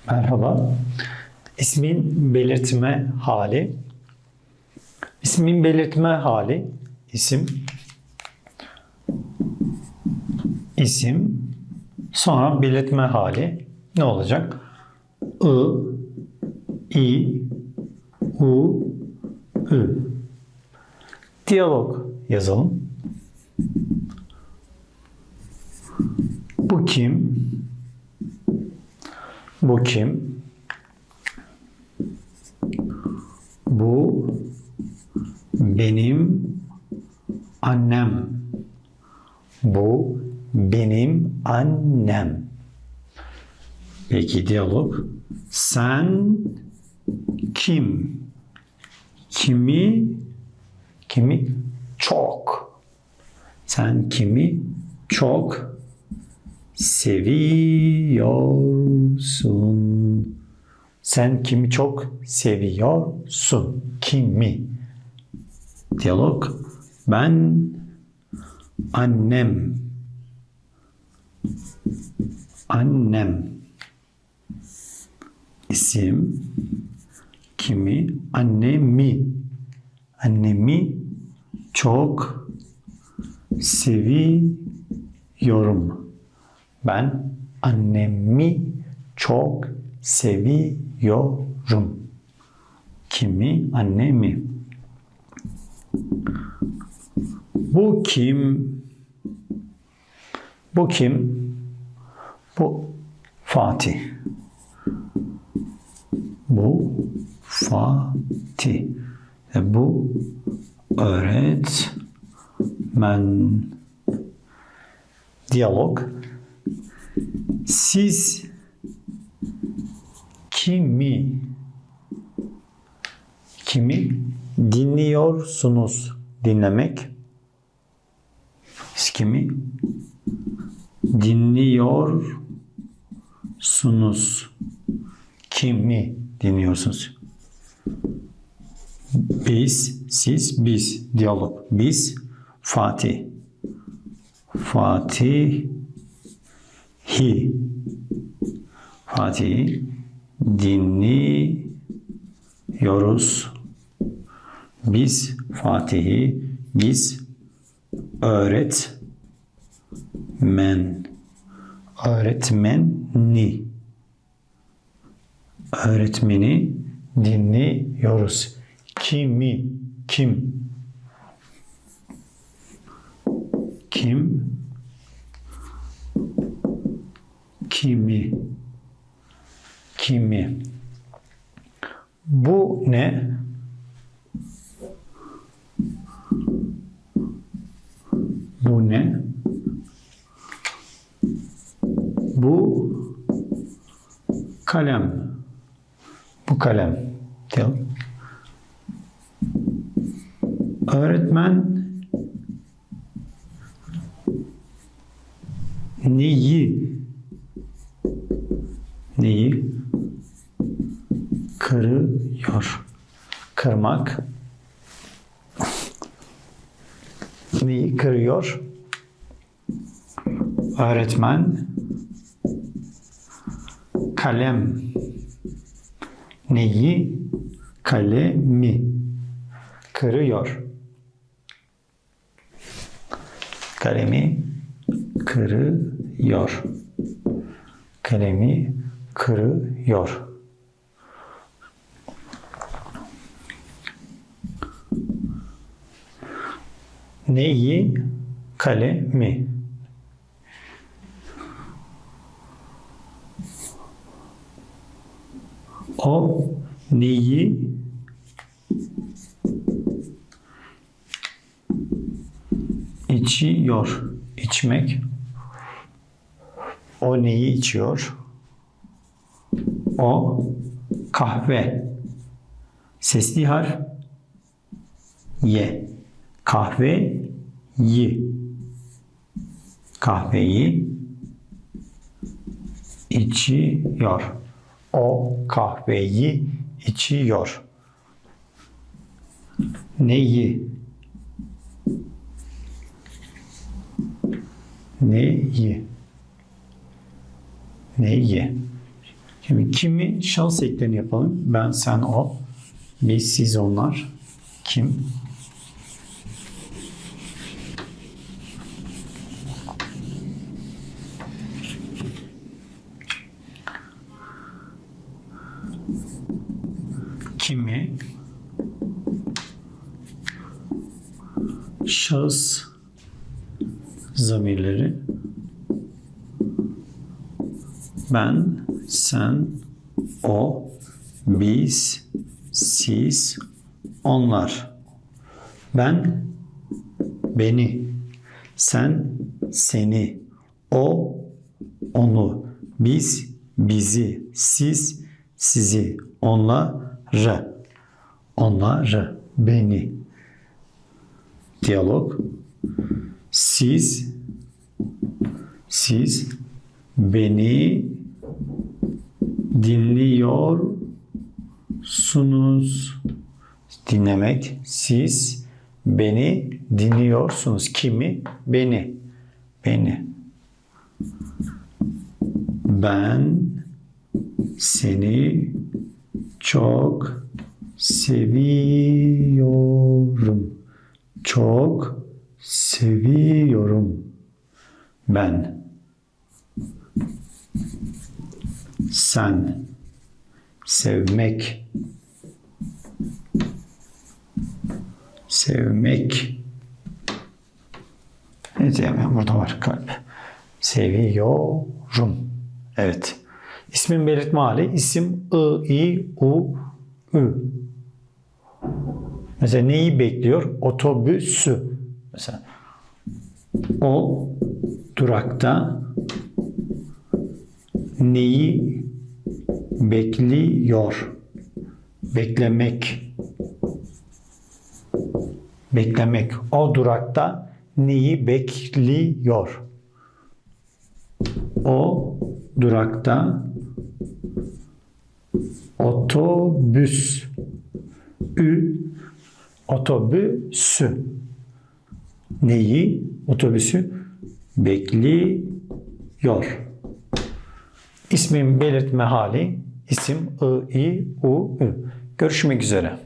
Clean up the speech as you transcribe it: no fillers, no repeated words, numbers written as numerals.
Merhaba. İsmin belirtme hali. İsmin belirtme hali, isim, sonra belirtme hali ne olacak? I, U, Ü. Diyalog yazalım. Bu kim? Bu kim? Bu benim annem. Bu benim annem. Peki diyalog. Sen kim? Kimi? Çok. Sen kimi çok seviyorsun? Sen kimi çok seviyorsun? Kimi? Diyalog. Ben annem. İsim kimi? Annemi çok seviyorum. Ben annemi çok seviyorum. Kimi? Annemi. Bu kim? Bu kim? Bu Fatih. Bu Fatih. Bu öğretmen. Diyalog. Siz kimi dinliyorsunuz? Dinlemek. Siz kimi dinliyorsunuz? Kimi dinliyorsunuz? Biz, siz, biz. Diyalog. Biz, Fatih. Fatih'i dinliyoruz. Biz Fatih'i, biz öğretmeni dinliyoruz. Kimi? Kim? Kimi? Bu ne? Bu ne? Bu kalem. Bu kalem. Öğretmen neyi kırıyor? Kırmak. Neyi kırıyor? Öğretmen kalem. Neyi? Kalemi kırıyor. Kalemi kırıyor. Kalemi kırıyor. Neyi? Kalemi. O neyi içiyor? İçmek. O neyi içiyor? O kahve. Sesli harf ye. Kahveyi içiyor. O kahveyi içiyor. Neyi? Şimdi kimi şahıs eklerini yapalım. Ben, sen, o. Biz, siz, onlar. Kim? Kimi şahıs zamirleri ben, sen, o, biz, siz, onlar. Ben, beni, sen, seni, o, onu, biz, bizi, siz, sizi, onları, onları, beni. Diyalog. Siz beni dinliyorsunuz. Dinlemek. Siz beni dinliyorsunuz. Kimi? Beni. Beni. Ben seni çok seviyorum. Çok seviyorum. Ben. Sen. Sevmek. Sevmek. Evet, yani burada var kalp. Seviyorum. Evet. İsmin belirtme hali. İsim I, I, U, Ü. Mesela neyi bekliyor? Otobüsü. Mesela o durakta neyi bekliyor? Beklemek. Beklemek. O durakta neyi bekliyor? O durakta otobüs. Otobüsü. Neyi? Otobüsü bekliyor. İsmin belirtme hali. İsim I, I, U, Ü. Görüşmek üzere.